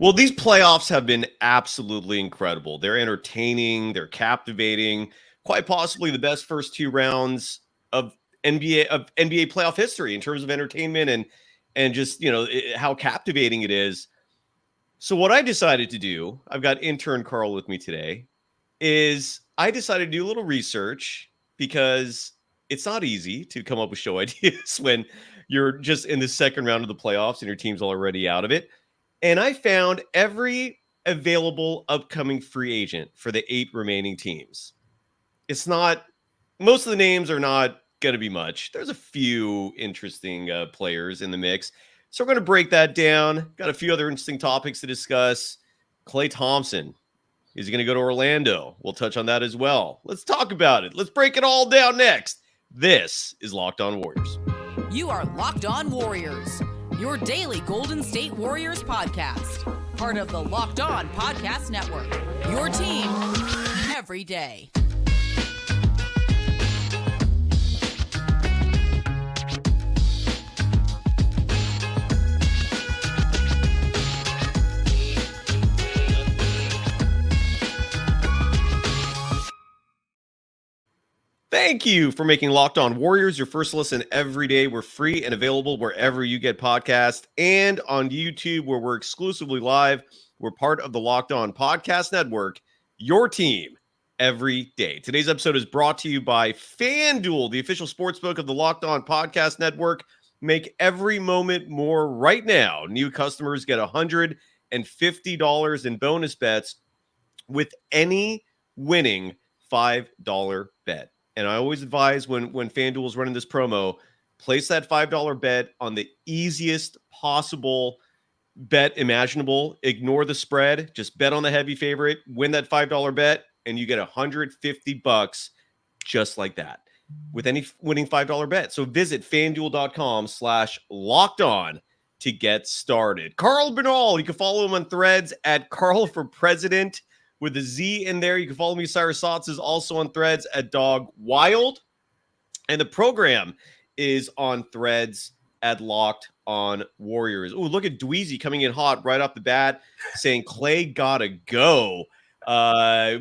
Well, these playoffs have been absolutely incredible. They're entertaining, they're captivating, quite possibly the best first two rounds of NBA playoff history in terms of entertainment and just, how captivating it is. So what I decided to do, I've got intern Karl with me today, is I decided to do a little research because it's not easy to come up with show ideas when you're just in the second round of the playoffs and your team's already out of it. And I found every available upcoming free agent for the 8 remaining teams. It's not, most of the names are not going to be much. There's a few interesting players in the mix. So we're going to break that down. Got a few other interesting topics to discuss. Klay Thompson, is he going to go to Orlando? We'll touch on that as well. Let's talk about it. Let's break it all down next. This is Locked On Warriors. You are Locked On Warriors, your daily Golden State Warriors podcast. Part of the Locked On Podcast Network, your team every day. Thank you for making Locked On Warriors your first listen every day. We're free and available wherever you get podcasts and on YouTube, where we're exclusively live. We're part of the Locked On Podcast Network, your team every day. Today's episode is brought to you by FanDuel, the official sportsbook of the Locked On Podcast Network. Make every moment more right now. New customers get $150 in bonus bets with any winning $5 bet. And I always advise when FanDuel is running this promo, place that $5 bet on the easiest possible bet imaginable. Ignore the spread. Just bet on the heavy favorite. Win that $5 bet, and you get $150 just like that with any winning $5 bet. So visit FanDuel.com/lockedon to get started. Karl Bernal, you can follow him on Threads at Karl for President, with a Z in there. You can follow me, Cyrus, is also on Threads at Dog Wild. And the program is on Threads at Locked On Warriors. Oh, look at Dweezy coming in hot right off the bat, saying Klay gotta go.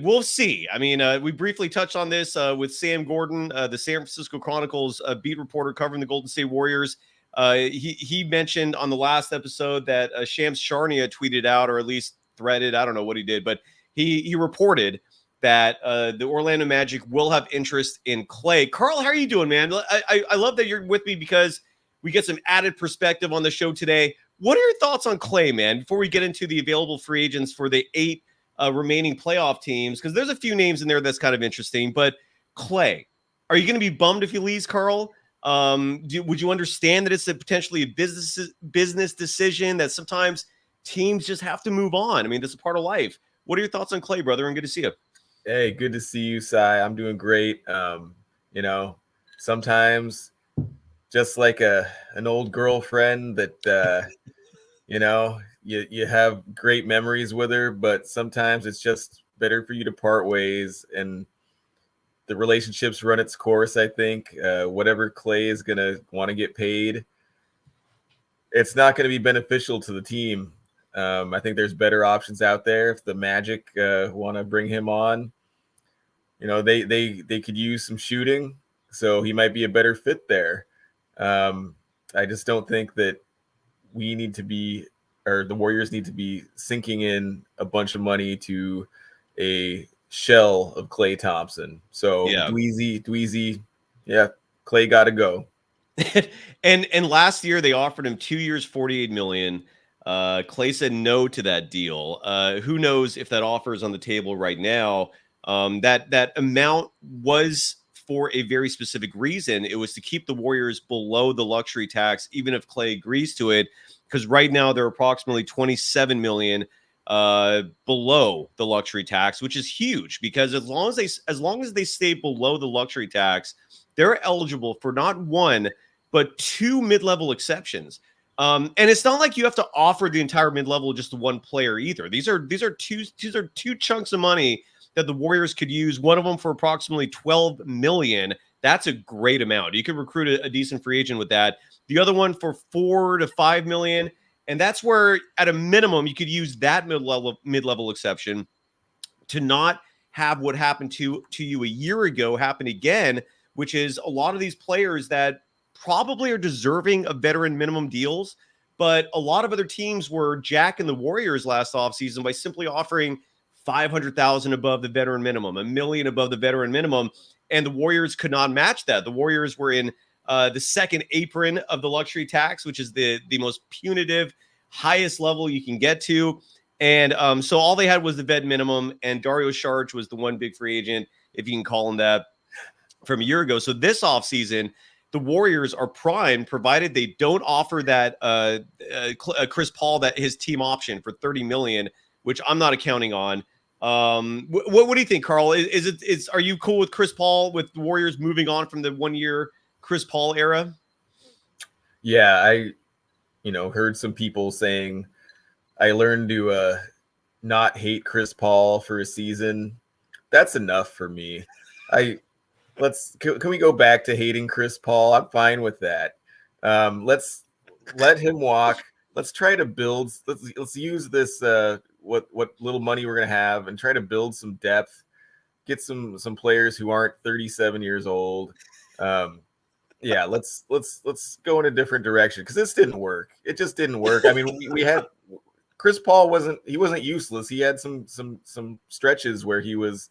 We'll see. I mean, we briefly touched on this with Sam Gordon, the San Francisco Chronicles beat reporter covering the Golden State Warriors. He mentioned on the last episode that Shams Charania tweeted out, or at least threaded, I don't know what he did, but he reported that the Orlando Magic will have interest in Klay. Karl, how are you doing, man? I love that you're with me because we get some added perspective on the show today. What are your thoughts on Klay, man, before we get into the available free agents for the 8 remaining playoff teams? Because there's a few names in there that's kind of interesting. But Klay, are you going to be bummed if he leaves, Karl? Would you understand that it's potentially a business decision, that sometimes teams just have to move on? I mean, this is part of life. What are your thoughts on Klay, brother? And good to see you. Hey, good to see you, Cy. I'm doing great. Sometimes just like an old girlfriend that, you have great memories with her, but sometimes it's just better for you to part ways, and the relationship's run its course, I think. Whatever Klay is going to want to get paid, it's not going to be beneficial to the team. I think there's better options out there. If the Magic want to bring him on, they could use some shooting, so he might be a better fit there. I just don't think that the Warriors need to be sinking in a bunch of money to a shell of Klay Thompson. So yeah. Dweezy, yeah, Klay got to go. and last year they offered him 2 years, $48 million. Klay said no to that deal. Who knows if that offer is on the table right now? That amount was for a very specific reason. It was to keep the Warriors below the luxury tax, even if Klay agrees to it, because right now they're approximately $27 million below the luxury tax, which is huge, because as long as they stay below the luxury tax, they're eligible for not one but 2 mid-level exceptions. And it's not like you have to offer the entire mid-level just to one player either. These are two chunks of money that the Warriors could use. One of them for approximately $12 million. That's a great amount. You could recruit a decent free agent with that. The other one for $4 to $5 million. And that's where, at a minimum, you could use that mid-level exception to not have what happened to you a year ago happen again, which is a lot of these players that probably are deserving of veteran minimum deals, but a lot of other teams were jacking the Warriors last offseason by simply offering $500,000 above the veteran minimum, $1 million above the veteran minimum, and the Warriors could not match that. The Warriors were in the second apron of the luxury tax, which is the most punitive, highest level you can get to. And so all they had was the vet minimum, and Dario Saric was the one big free agent, if you can call him that, from a year ago. So this offseason, the Warriors are primed, provided they don't offer that Chris Paul, that his team option for $30 million, which I'm not accounting on. What do you think, Karl? Are you cool with Chris Paul, with the Warriors moving on from the 1 year Chris Paul era? Yeah, I heard some people saying I learned to not hate Chris Paul for a season. That's enough for me. Can we go back to hating Chris Paul? I'm fine with that. Let's let him walk. Let's try to build. Let's use this what little money we're gonna have and try to build some depth. Get some players who aren't 37 years old. Yeah, let's go in a different direction, because this didn't work. It just didn't work. I mean, we had Chris Paul wasn't useless. He had some stretches where he was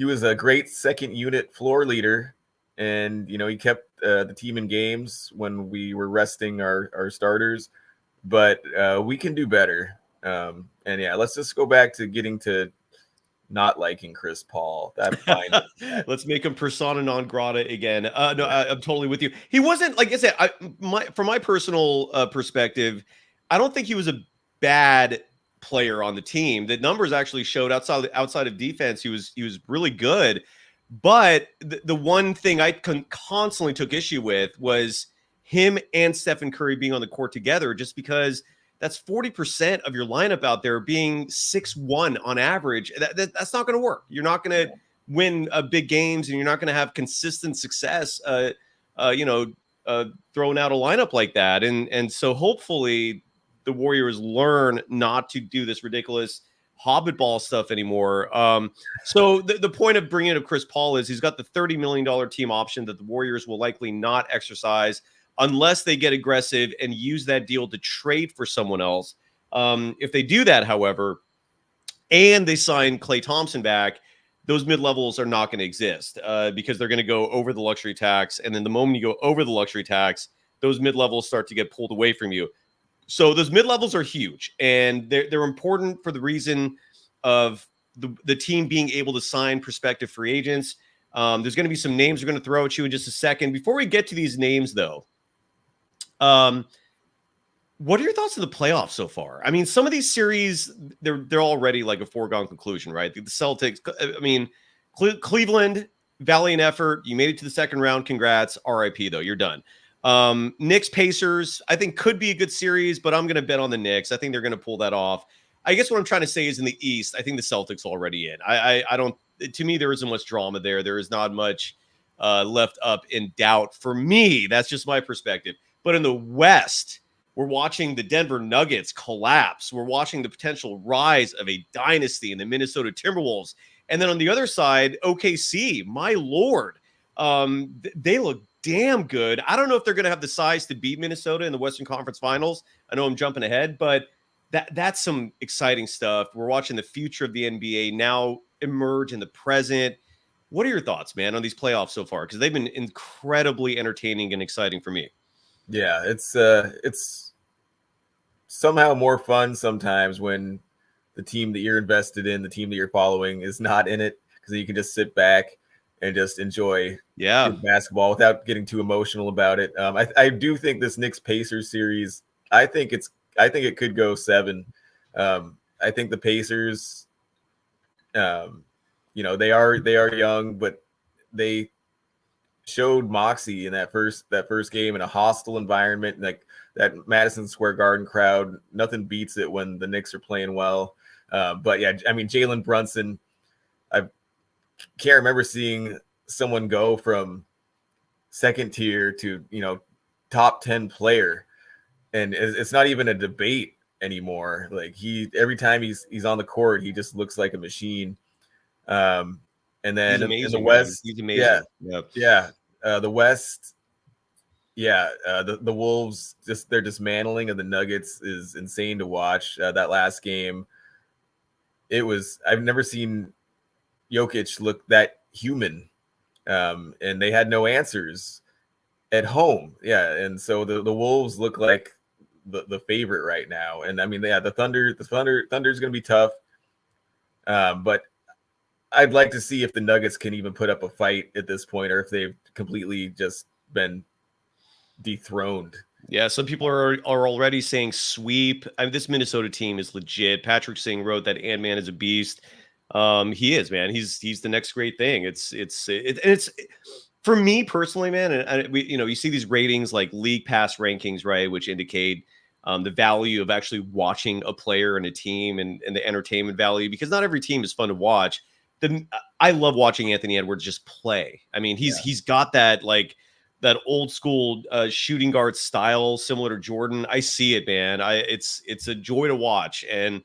a great second unit floor leader, and he kept the team in games when we were resting our starters. But we can do better. And yeah, let's just go back to getting to not liking Chris Paul. That's fine. Let's make him persona non grata again. No, I'm totally with you. He wasn't, like I said, from my personal perspective, I don't think he was a bad player on the team. The numbers actually showed outside of defense, he was really good. But the one thing I constantly took issue with was him and Stephen Curry being on the court together, just because that's 40% of your lineup out there being 6'1" on average. That's not going to work. You're not going to win big games, and you're not going to have consistent success, throwing out a lineup like that. And so hopefully the Warriors learn not to do this ridiculous hobbit ball stuff anymore. So the point of bringing up Chris Paul is he's got the $30 million team option that the Warriors will likely not exercise unless they get aggressive and use that deal to trade for someone else. If they do that, however, and they sign Klay Thompson back, those mid-levels are not going to exist because they're going to go over the luxury tax. And then the moment you go over the luxury tax, those mid-levels start to get pulled away from you. So those mid-levels are huge, and they're important for the reason of the team being able to sign prospective free agents. There's going to be some names we're going to throw at you in just a second. Before we get to these names, though, what are your thoughts on the playoffs so far? I mean, some of these series, they're already like a foregone conclusion, right? The Celtics, I mean, Cleveland, valiant effort. You made it to the second round. Congrats. RIP, though. You're done. Knicks, Pacers, I think could be a good series, but I'm going to bet on the Knicks. I think they're going to pull that off. I guess what I'm trying to say is in the East, I think the Celtics already in. I don't, to me, there isn't much drama there. There is not much left up in doubt for me. That's just my perspective. But in the West, we're watching the Denver Nuggets collapse. We're watching the potential rise of a dynasty in the Minnesota Timberwolves. And then on the other side, OKC, my Lord, they look damn good. I don't know if they're going to have the size to beat Minnesota in the Western Conference Finals. I know I'm jumping ahead, but that's some exciting stuff. We're watching the future of the NBA now emerge in the present. What are your thoughts, man, on these playoffs so far? Because they've been incredibly entertaining and exciting for me. Yeah, it's somehow more fun sometimes when the team that you're invested in, the team that you're following, is not in it, because you can just sit back and just enjoy basketball without getting too emotional about it. I do think this Knicks Pacers series, I think it could go 7. I think the Pacers, they are young, but they showed moxie in that first game in a hostile environment, like that Madison Square Garden crowd. Nothing beats it when the Knicks are playing well. But yeah, I mean, Jalen Brunson, I can't remember seeing someone go from second tier to top 10 player and it's not even a debate anymore. Like every time he's on the court, he just looks like a machine. And then He's in the amazing, man. West, He's yeah, amazing. Yep. yeah, the West, yeah, the Wolves, just their dismantling of the Nuggets is insane to watch. That last game, I've never seen Jokic look that human, and they had no answers at home. Yeah, and so the Wolves look like the favorite right now. And I mean, yeah, Thunder's going to be tough. But I'd like to see if the Nuggets can even put up a fight at this point, or if they've completely just been dethroned. Yeah, some people are already saying sweep. I mean, this Minnesota team is legit. Patrick Singh wrote that Ant-Man is a beast. He is, man. He's the next great thing. It's for me personally, man. And you see these ratings like league pass rankings, right, which indicate the value of actually watching a player and a team and the entertainment value, because not every team is fun to watch. I love watching Anthony Edwards just play. I mean, he's got that that old school shooting guard style, similar to Jordan. I see it, man. It's a joy to watch. And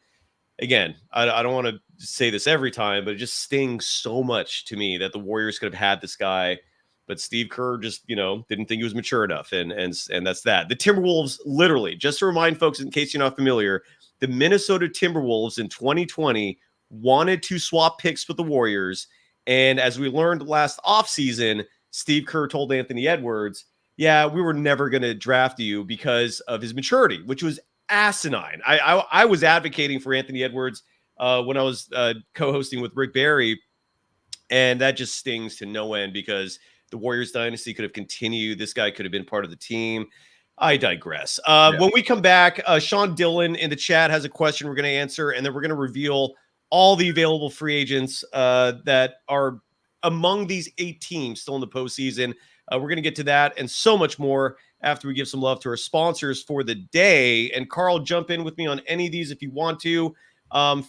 again, I don't want to say this every time, but it just stings so much to me that the Warriors could have had this guy, but Steve Kerr just, didn't think he was mature enough. And that's that. The Timberwolves, literally, just to remind folks, in case you're not familiar, the Minnesota Timberwolves in 2020 wanted to swap picks with the Warriors. And as we learned last offseason, Steve Kerr told Anthony Edwards, yeah, we were never going to draft you because of his maturity, which was asinine. I was advocating for Anthony Edwards when I was co-hosting with Rick Barry, and that just stings to no end because the Warriors dynasty could have continued. This guy could have been part of the team. I digress. When we come back, Sean Dillon in the chat has a question we're going to answer, and then we're going to reveal all the available free agents that are among these 8 teams still in the postseason. We're going to get to that and so much more after we give some love to our sponsors for the day. And Karl, jump in with me on any of these if you want to.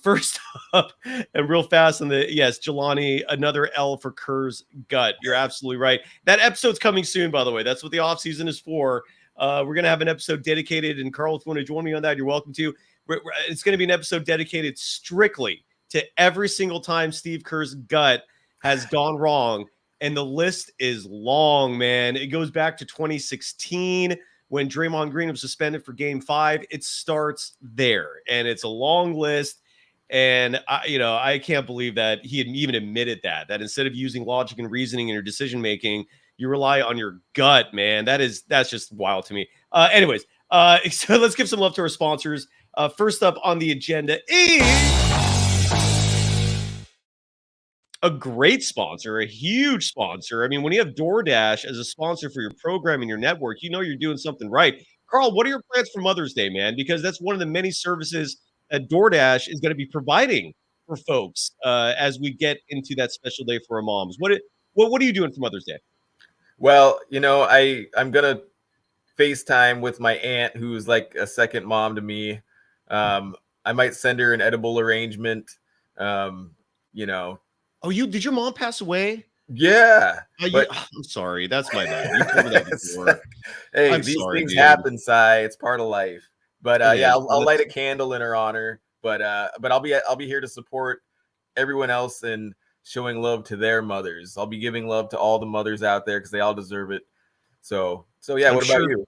First up, and real fast on yes, Jelani, another L for Kerr's gut. You're absolutely right. That episode's coming soon, by the way. That's what the offseason is for. We're going to have an episode dedicated, and Karl, if you want to join me on that, you're welcome to. It's going to be an episode dedicated strictly to every single time Steve Kerr's gut has gone wrong. And the list is long, man. It goes back to 2016 when Draymond Green was suspended for Game 5. It starts there, and it's a long list. And I can't believe that he had even admitted that instead of using logic and reasoning in your decision making, you rely on your gut, man. That's just wild to me. Anyways, so let's give some love to our sponsors. First up on the agenda is a great sponsor, a huge sponsor. I mean, when you have DoorDash as a sponsor for your program and your network, you're doing something right. Karl, what are your plans for Mother's Day, man? Because that's one of the many services that DoorDash is going to be providing for folks as we get into that special day for our moms. What are you doing for Mother's Day? Well, I'm going to FaceTime with my aunt, who's like a second mom to me. I might send her an edible arrangement, Oh, did your mom pass away? Yeah. I'm sorry. That's my bad. You told me that before. Hey, these things happen, Cy. It's part of life. But I'll light a candle in her honor. But I'll be here to support everyone else and showing love to their mothers. I'll be giving love to all the mothers out there because they all deserve it. So yeah. What about you?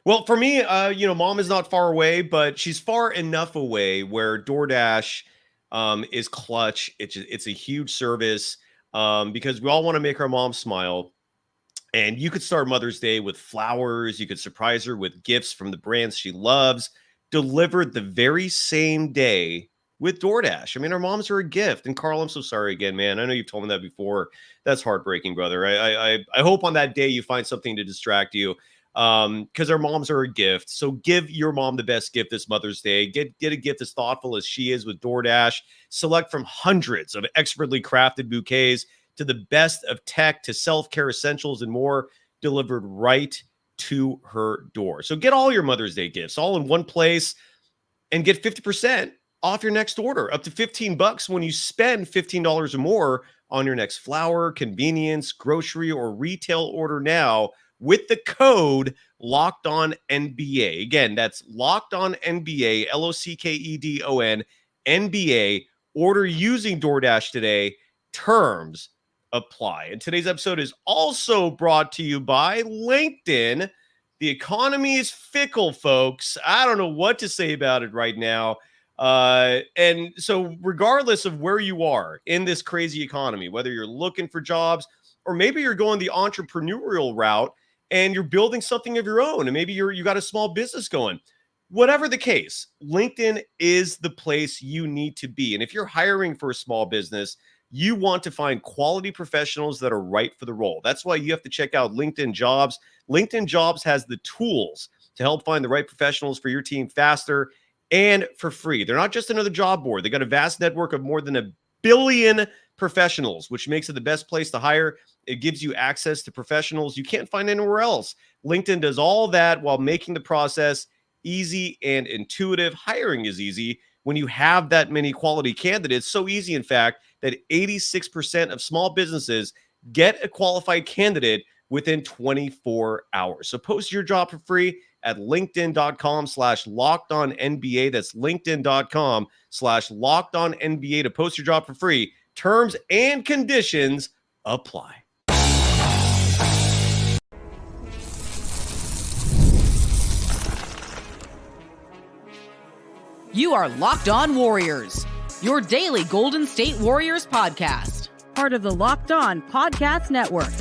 Well, for me, mom is not far away, but she's far enough away where DoorDash is clutch. It's a huge service because we all want to make our mom smile. And you could start Mother's Day with flowers. You could surprise her with gifts from the brands she loves, delivered the very same day with DoorDash. I mean, our moms are a gift. And Karl, I'm so sorry again, man. I know you've told me that before. That's heartbreaking, brother. I hope on that day you find something to distract you. Because our moms are a gift. So give your mom the best gift this Mother's Day. Get a gift as thoughtful as she is with DoorDash. Select from hundreds of expertly crafted bouquets to the best of tech to self-care essentials and more, delivered right to her door. So get all your Mother's Day gifts all in one place and get 50% off your next order, up to $15 when you spend $15 or more on your next flower, convenience, grocery, or retail order now with the code Locked On NBA. Again, that's Locked On NBA, LOCKEDON NBA. Order using DoorDash today. Terms apply. And today's episode is also brought to you by LinkedIn. The economy is fickle, folks. I don't know what to say about it right now. And so regardless of where you are in this crazy economy, whether you're looking for jobs or maybe you're going the entrepreneurial route and you're building something of your own, and maybe you got a small business going, whatever the case, LinkedIn is the place you need to be. And if you're hiring for a small business, you want to find quality professionals that are right for the role. That's why you have to check out LinkedIn Jobs. LinkedIn Jobs has the tools to help find the right professionals for your team faster and for free. They're not just another job board. They got a vast network of more than 1 billion professionals, which makes it the best place to hire. It gives you access to professionals you can't find anywhere else. LinkedIn does all that while making the process easy and intuitive. Hiring is easy when you have that many quality candidates. So easy, in fact, that 86% of small businesses get a qualified candidate within 24 hours. So post your job for free at linkedin.com/lockedonnba. That's linkedin.com/lockedonnba to post your job for free. Terms and conditions apply. You are Locked On Warriors, your daily Golden State Warriors podcast. Part of the Locked On Podcast Network,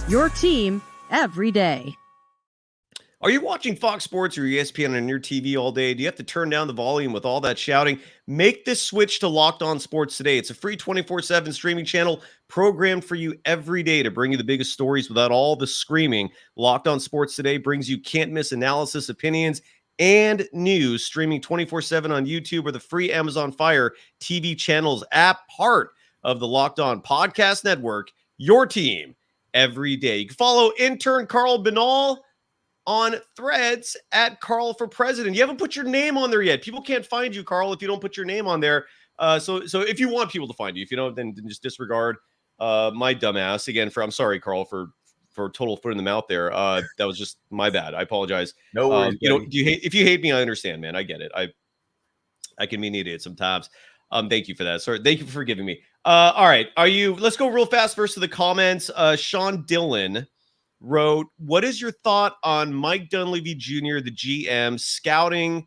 your team every day. Are you watching Fox Sports or ESPN on your TV all day? Do you have to turn down the volume with all that shouting? Make this switch to Locked On Sports today. It's a free 24/7 streaming channel programmed for you every day to bring you the biggest stories without all the screaming. Locked On Sports Today brings you can't-miss analysis, opinions, and news, streaming 24/7 on YouTube or the free Amazon Fire TV channels app, part of the Locked On Podcast Network, your team every day. You can follow intern Karl Bernal on Threads at Karl for President. You haven't put your name on there yet. People can't find you, Karl, if you don't put your name on there. So if you want people to find you, if you don't, then just disregard my dumbass. Again, I'm sorry, Karl, for total foot in the mouth there. That was just my bad. I apologize. No worries. If you hate me, I understand, man. I get it. I can be an idiot sometimes. Thank you for that. Sorry. Thank you for forgiving me. All right. Let's go real fast first to the comments. Sean Dillon wrote, what is your thought on Mike Dunleavy Jr., the GM, scouting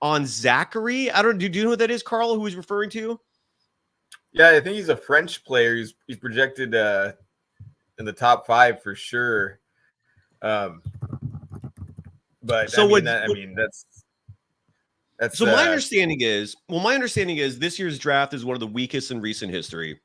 on Zachary? Do you know who that is, Karl, who he's referring to? Yeah, I think he's a French player. He's projected in the top 5 for sure. But so that's so my understanding is this year's draft is one of the weakest in recent history.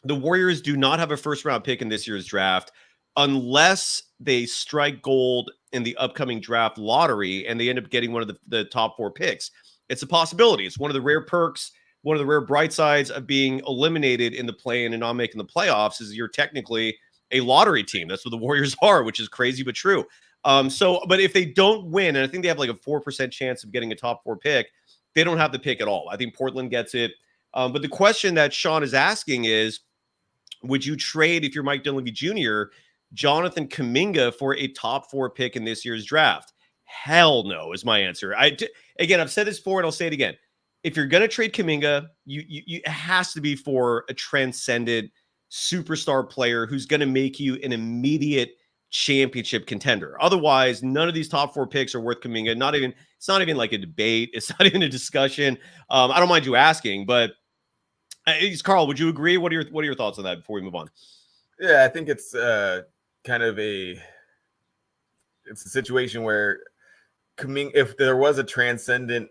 The Warriors do not have a first round pick in this year's draft unless they strike gold in the upcoming draft lottery and they end up getting one of the top 4 picks. It's a possibility. It's one of the rare perks, one of the rare bright sides of being eliminated in the play-in and not making the playoffs is you're technically a lottery team. That's what the Warriors are, which is crazy but true. But if they don't win, and I think they have like a 4% chance of getting a top 4 pick, they don't have the pick at all. I think Portland gets it. But the question that Sean is asking is, would you trade, if you're Mike Dunleavy Jr., Jonathan Kuminga for a top 4 pick in this year's draft? Hell no is my answer. Again, I've said this before and I'll say it again. If you're going to trade Kuminga, it has to be for a transcendent superstar player who's going to make you an immediate championship contender. Otherwise, none of these top 4 picks are worth Kuminga. It's not even like a debate. It's not even a discussion. I don't mind you asking, but Karl, would you agree? What are your thoughts on that before we move on? Yeah, I think it's kind of it's a situation where if there was a transcendent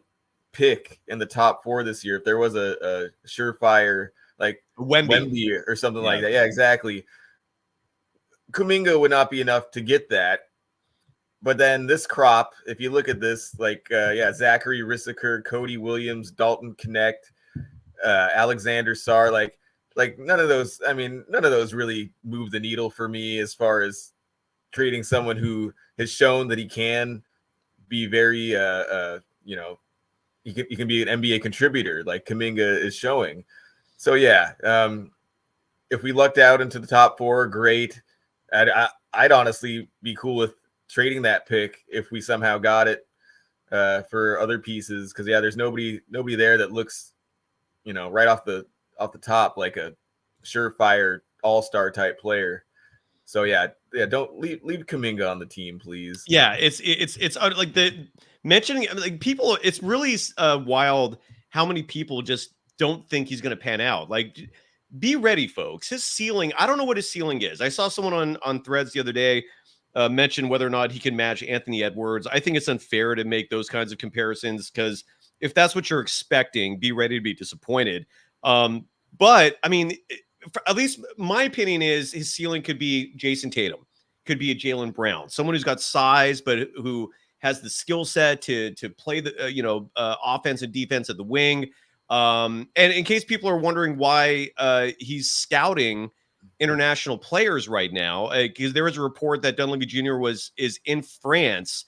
pick in the top 4 this year, if there was a surefire like Wemby or something like that, yeah, exactly, Kuminga would not be enough to get that. But then this crop, if you look at this, Zachary Rissaker, Cody Williams, Dalton Connect, Alexander Sarr, like none of those really move the needle for me as far as trading someone who has shown that he can be very, he can be an NBA contributor like Kuminga is showing. So yeah, if we lucked out into the top 4, great. I I'd honestly be cool with trading that pick if we somehow got it for other pieces. Because there's nobody there that looks, right off the top like a surefire all-star type player. So yeah, don't leave Kuminga on the team, please. Yeah, it's like the mentioning like people. It's really wild how many people just don't think he's going to pan out. Like, be ready, folks. His ceiling. I don't know what his ceiling is. I saw someone on Threads the other day mention whether or not he can match Anthony Edwards. I think it's unfair to make those kinds of comparisons because if that's what you're expecting, be ready to be disappointed. But I mean, at least my opinion is his ceiling could be Jason Tatum, could be a Jaylen Brown, someone who's got size, but who has the skill set to play the offense and defense at the wing. And in case people are wondering why he's scouting international players right now, because there was a report that Dunleavy Jr. is in France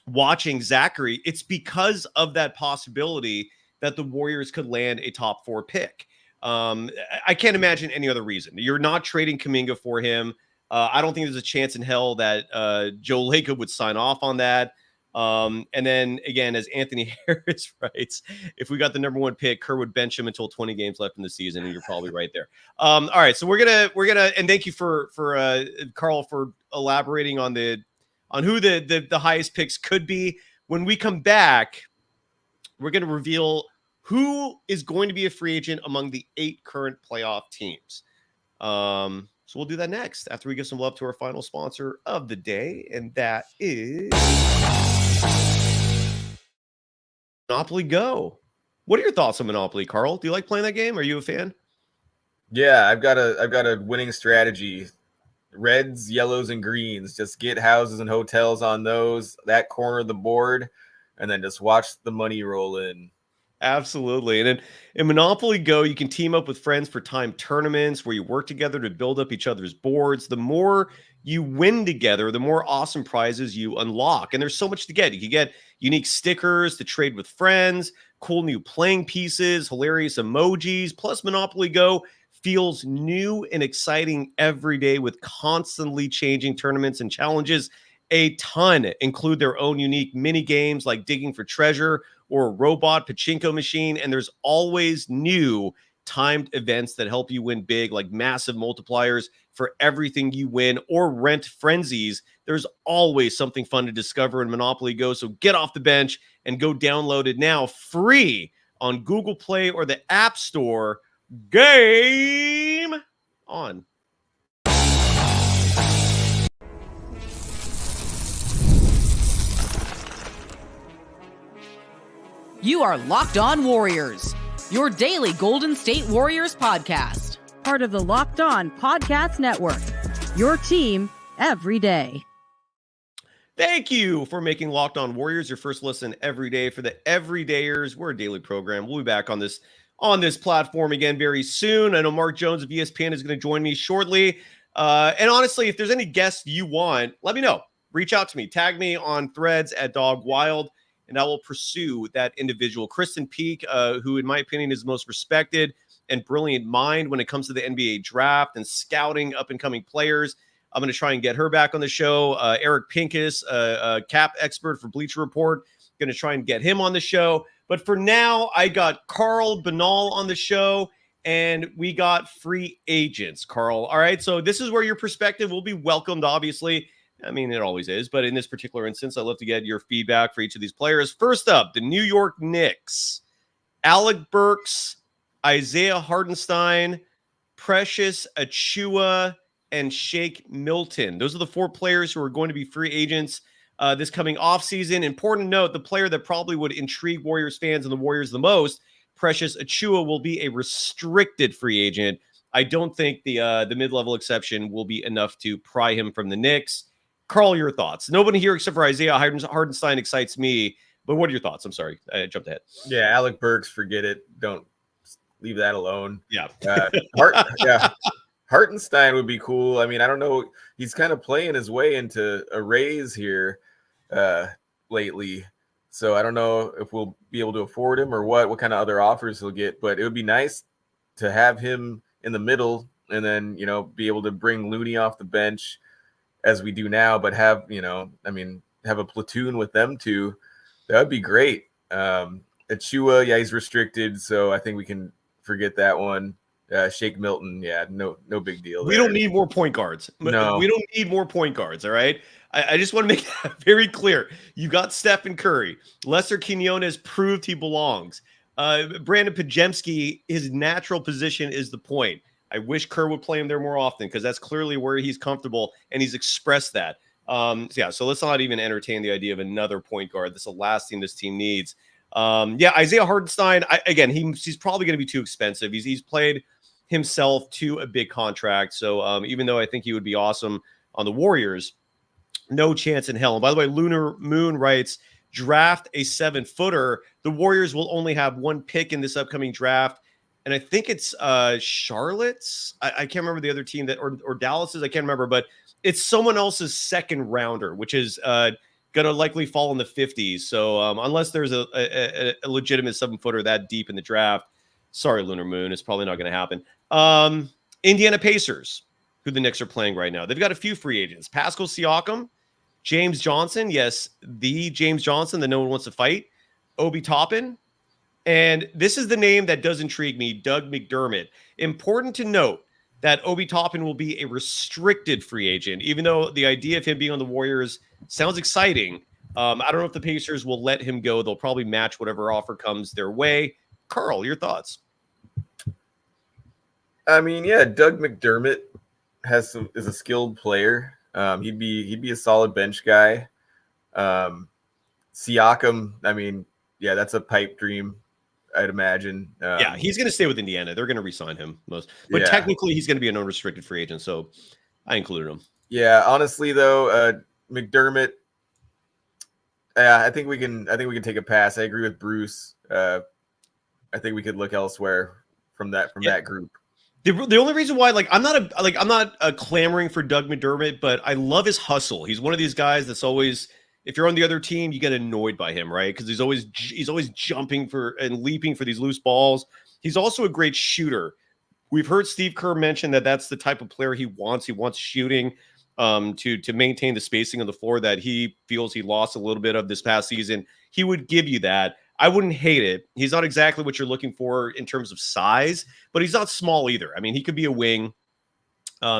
watching Zachary. It's because of that possibility that the Warriors could land a top 4 pick. I can't imagine any other reason. You're not trading Kuminga for him. I don't think there's a chance in hell that Joe Lacob would sign off on that. And then again, as Anthony Harris writes, if we got the number 1 pick, Kerr would bench him until 20 games left in the season, and you're probably right there. All right, so we're gonna and thank you for Karl for elaborating on who the highest picks could be. When we come back, we're gonna reveal who is going to be a free agent among the 8 current playoff teams. So we'll do that next after we give some love to our final sponsor of the day, and that is Monopoly Go. What are your thoughts on Monopoly, Karl? Do you like playing that game? Are you a fan? Yeah, I've got a winning strategy. Reds, yellows, and greens. Just get houses and hotels on that corner of the board, and then just watch the money roll in. Absolutely. And in Monopoly Go, you can team up with friends for timed tournaments where you work together to build up each other's boards. The more you win together, the more awesome prizes you unlock. And there's so much to get. You can get unique stickers to trade with friends, cool new playing pieces, hilarious emojis. Plus, Monopoly Go feels new and exciting every day with constantly changing tournaments and challenges. A ton include their own unique mini games like digging for treasure or a robot pachinko machine. And there's always new timed events that help you win big, like massive multipliers for everything you win or rent frenzies. There's always something fun to discover in Monopoly Go. So get off the bench and go download it now free on Google Play or the App Store. Game on. You are Locked On Warriors, your daily Golden State Warriors podcast. Part of the Locked On Podcast Network, your team every day. Thank you for making Locked On Warriors your first listen every day. For the everydayers, we're a daily program. We'll be back on this platform again very soon. I know Mark Jones of ESPN is going to join me shortly. And honestly, if there's any guests you want, let me know. Reach out to me. Tag me on Threads at Dog Wild, and I will pursue that individual. Kristen Peak, who in my opinion is the most respected and brilliant mind when it comes to the NBA draft and scouting up-and-coming players. I'm going to try and get her back on the show. Eric Pincus, a cap expert for Bleacher Report, going to try and get him on the show. But for now, I got Karl Bernal on the show, and we got free agents, Karl. All right, so this is where your perspective will be welcomed, obviously. I mean, it always is, but in this particular instance, I'd love to get your feedback for each of these players. First up, the New York Knicks. Alec Burks, Isaiah Hartenstein, Precious Achiuwa, and Shake Milton. Those are the 4 players who are going to be free agents this coming offseason. Important to note, the player that probably would intrigue Warriors fans and the Warriors the most, Precious Achiuwa, will be a restricted free agent. I don't think the mid-level exception will be enough to pry him from the Knicks. Karl, your thoughts? Nobody here except for Isaiah Hartenstein excites me, but what are your thoughts? I'm sorry, I jumped ahead. Yeah, Alec Burks, forget it. Don't leave that alone. Yeah. Hartenstein would be cool. I mean, I don't know. He's kind of playing his way into a raise here lately. So I don't know if we'll be able to afford him or what kind of other offers he'll get, but it would be nice to have him in the middle and then, be able to bring Looney off the bench as we do now, but have, have a platoon with them two. That would be great. Achua, yeah, he's restricted, so I think we can forget that one. Shake Milton, yeah, no big deal there. We don't need more point guards. No. We don't need more point guards, all right? I just want to make that very clear. You got Stephen Curry. Lester Quinones proved he belongs. Brandon Pajemski, his natural position is the point. I wish Kerr would play him there more often because that's clearly where he's comfortable, and he's expressed that. So let's not even entertain the idea of another point guard. That's the last thing this team needs. Isaiah Hartenstein, he's probably going to be too expensive. He's played himself to a big contract. So even though I think he would be awesome on the Warriors, no chance in hell. And by the way, Lunar Moon writes, draft a 7-footer. The Warriors will only have one pick in this upcoming draft. And I think it's Charlotte's. I can't remember the other team or Dallas's. I can't remember, but it's someone else's second rounder, which is going to likely fall in the 50s. So unless there's a legitimate 7-footer that deep in the draft, sorry, Lunar Moon, it's probably not going to happen. Indiana Pacers, who the Knicks are playing right now. They've got a few free agents. Pascal Siakam, James Johnson. Yes, the James Johnson that no one wants to fight. Obi Toppin. And this is the name that does intrigue me, Doug McDermott. Important to note that Obi Toppin will be a restricted free agent, even though the idea of him being on the Warriors sounds exciting. I don't know if the Pacers will let him go. They'll probably match whatever offer comes their way. Karl, your thoughts? Doug McDermott is a skilled player. He'd be a solid bench guy. Siakam, that's a pipe dream, I'd imagine. He's going to stay with Indiana. They're going to re-sign him but technically he's going to be an unrestricted free agent. So I included him. Yeah, honestly though, McDermott, I think we can take a pass. I agree with Bruce. I think we could look elsewhere from that group. The only reason why, I'm not clamoring for Doug McDermott, but I love his hustle. He's one of these guys that's always, if you're on the other team, you get annoyed by him, right? Because he's always jumping for and leaping for these loose balls. He's also a great shooter. We've heard Steve Kerr mention that that's the type of player he wants. He wants shooting to maintain the spacing on the floor that he feels he lost a little bit of this past season. He would give you that. I wouldn't hate it. He's not exactly what you're looking for in terms of size, but he's not small either. He could be a wing.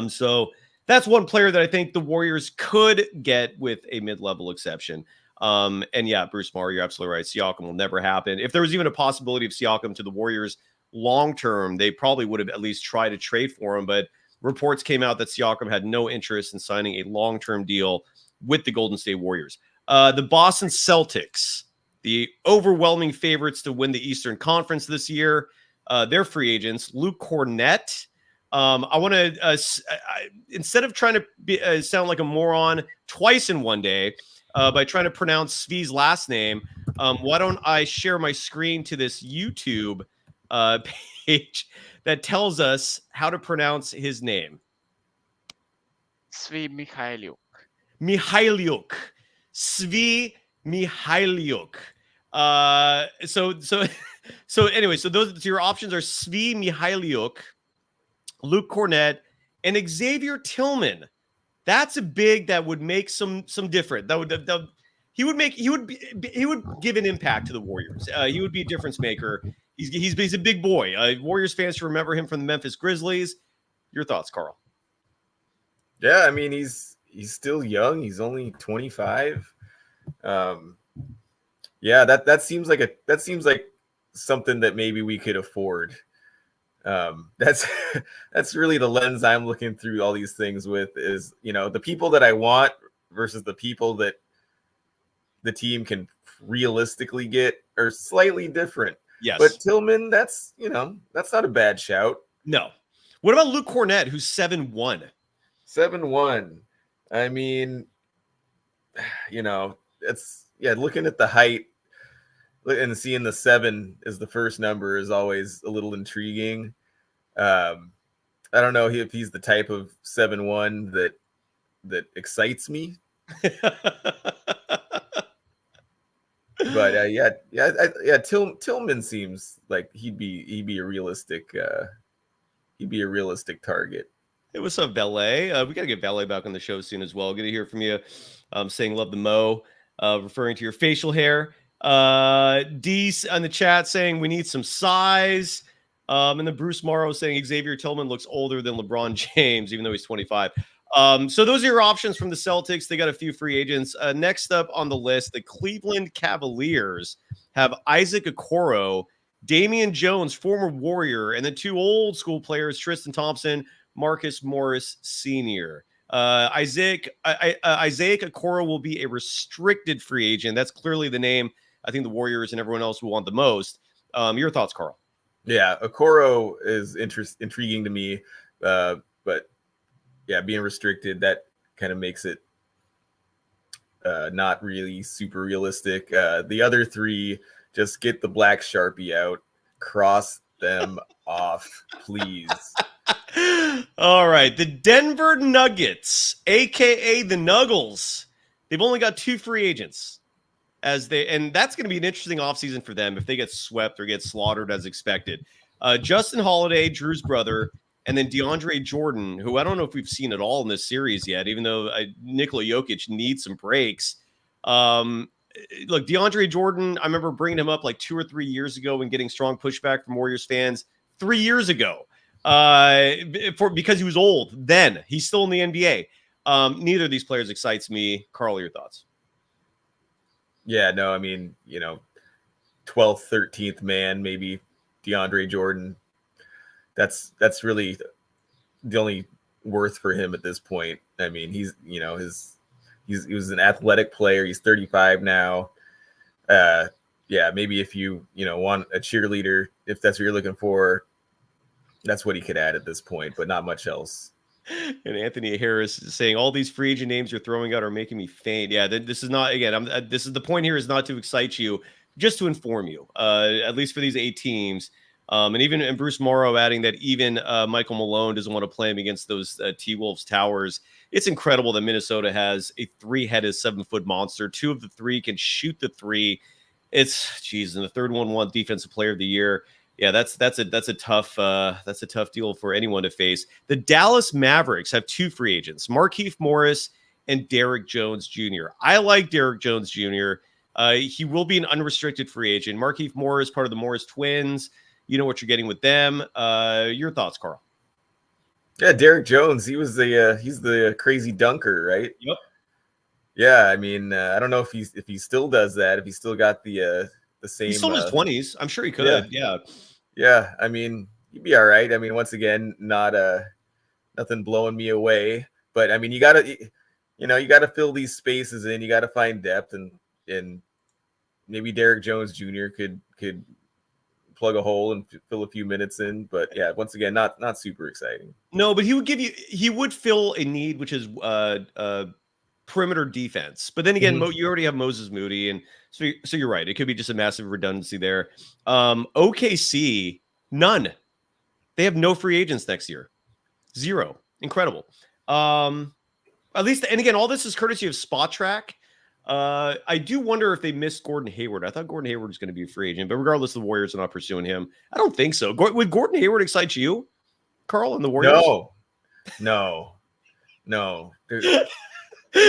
So that's one player that I think the Warriors could get with a mid-level exception. Bruce Marr, you're absolutely right. Siakam will never happen. If there was even a possibility of Siakam to the Warriors long-term, they probably would have at least tried to trade for him. But reports came out that Siakam had no interest in signing a long-term deal with the Golden State Warriors. The Boston Celtics, the overwhelming favorites to win the Eastern Conference this year. They're free agents. Luke Cornett. I want to, instead of trying to sound like a moron twice in one day by trying to pronounce Svi's last name, why don't I share my screen to this YouTube page that tells us how to pronounce his name? Svi Mikhailiuk. Mikhailiuk. Svi Mikhailiuk. So anyway, your options are Svi Mikhailiuk, Luke Cornett, and Xavier Tillman. That's a big that would make some different. He would give an impact to the Warriors. He would be a difference maker. He's a big boy. Warriors fans should remember him from the Memphis Grizzlies. Your thoughts, Karl? Yeah, he's still young. He's only 25. That seems like something that maybe we could afford. That's really the lens I'm looking through all these things with is, the people that I want versus the people that the team can realistically get are slightly different. Yes. But Tillman, that's not a bad shout. No. What about Luke Cornett, who's 7'1"? 7'1". Looking at the height and seeing the 7 as the first number is always a little intriguing. I don't know if he's the type of 7'1" that excites me. But Tillman seems like he'd be a realistic he'd be a realistic target. Hey, what's up, Valet? We got to get Valet back on the show soon as well. Good to hear from you. Saying love the Mo, referring to your facial hair. D on the chat saying we need some size. And then Bruce Morrow saying Xavier Tillman looks older than LeBron James, even though he's 25. So those are your options from the Celtics. They got a few free agents. Next up on the list, the Cleveland Cavaliers have Isaac Okoro, Damian Jones, former Warrior, and the two old school players, Tristan Thompson, Marcus Morris Sr. Isaac Okoro will be a restricted free agent. That's clearly the name I think the Warriors and everyone else will want the most. Your thoughts, Karl? Yeah, Okoro is intriguing to me, but yeah, being restricted, that kind of makes it not really super realistic. The other three, just get the black Sharpie out, cross them off, please. All right. The Denver Nuggets, a.k.a. the Nuggles, they've only got two free agents. And that's going to be an interesting offseason for them if they get swept or get slaughtered as expected. Justin Holiday, Drew's brother, and then DeAndre Jordan, who I don't know if we've seen at all in this series yet, even though Nikola Jokic needs some breaks. Look, DeAndre Jordan, I remember bringing him up like 2 or 3 years ago and getting strong pushback from Warriors fans 3 years ago because he was old then. He's still in the NBA. Neither of these players excites me. Karl, your thoughts? Yeah, no, I mean, 12th, 13th man, maybe DeAndre Jordan. That's really the only worth for him at this point. I mean, he was an athletic player. He's 35 now. Yeah, maybe if you want a cheerleader, if that's what you're looking for, that's what he could add at this point, but not much else. And Anthony Harris is saying all these free agent names you're throwing out are making me faint. Yeah, this is not, again, this is the point here is not to excite you, just to inform you, at least for these 8 teams. And Bruce Morrow adding that even Michael Malone doesn't want to play him against those T-Wolves towers. It's incredible that Minnesota has a 3-headed 7-foot monster. 2 of the 3 can shoot the 3. And the third one won Defensive Player of the Year. Yeah, that's a tough deal for anyone to face. The Dallas Mavericks have 2 free agents, Markieff Morris and Derrick Jones Jr. I like Derrick Jones Jr. He will be an unrestricted free agent. Markieff Morris, part of the Morris twins. You know what you're getting with them. Your thoughts, Karl? Yeah, Derrick Jones. He's the crazy dunker, right? Yep. Yeah, I mean, I don't know if he still does that. If he still got the same. He's still in his 20s. I'm sure he could. Yeah. Yeah. I mean, he'd be all right. I mean, once again, not nothing blowing me away. But I mean, you gotta fill these spaces in. You gotta find depth, and maybe Derrick Jones Jr. could plug a hole and fill a few minutes in. But yeah, once again, not super exciting. No, but he would fill a need, which is perimeter defense. But then again, you already have Moses Moody, and so you're right. It could be just a massive redundancy there. OKC, none. They have no free agents next year. 0. Incredible. At least, and again, all this is courtesy of Spot Track. I do wonder if they missed Gordon Hayward. I thought Gordon Hayward was going to be a free agent, but regardless, the Warriors are not pursuing him. I don't think so. Would Gordon Hayward excite you, Karl, and the Warriors? No.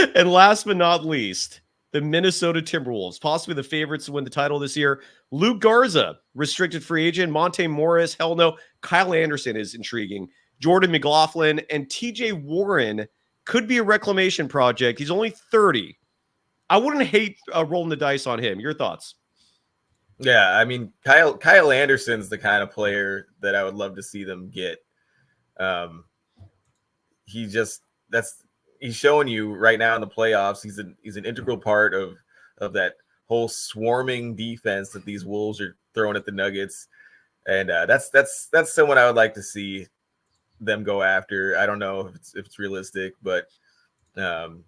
And last but not least, the Minnesota Timberwolves, possibly the favorites to win the title this year. Luke Garza, restricted free agent. Monte Morris, hell no. Kyle Anderson is intriguing. Jordan McLaughlin and TJ Warren could be a reclamation project. He's only 30. I wouldn't hate rolling the dice on him. Your thoughts? Yeah, I mean, Kyle Anderson's the kind of player that I would love to see them get. He's showing you right now in the playoffs. He's an integral part of that whole swarming defense that these Wolves are throwing at the Nuggets, and that's someone I would like to see them go after. I don't know if it's realistic, but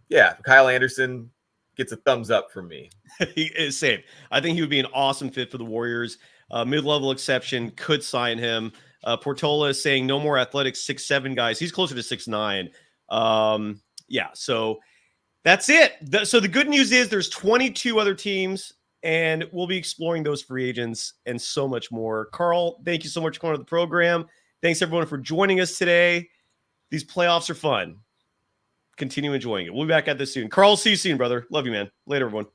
yeah, Kyle Anderson gets a thumbs up from me. He is same. I think he would be an awesome fit for the Warriors. Mid-level exception could sign him. Portola is saying no more athletic 6'7" guys. He's closer to 6'9". Yeah, so that's it. So the good news is there's 22 other teams, and we'll be exploring those free agents and so much more. Karl, thank you so much for coming to the program. Thanks, everyone, for joining us today. These playoffs are fun. Continue enjoying it. We'll be back at this soon. Karl, see you soon, brother. Love you, man. Later, everyone.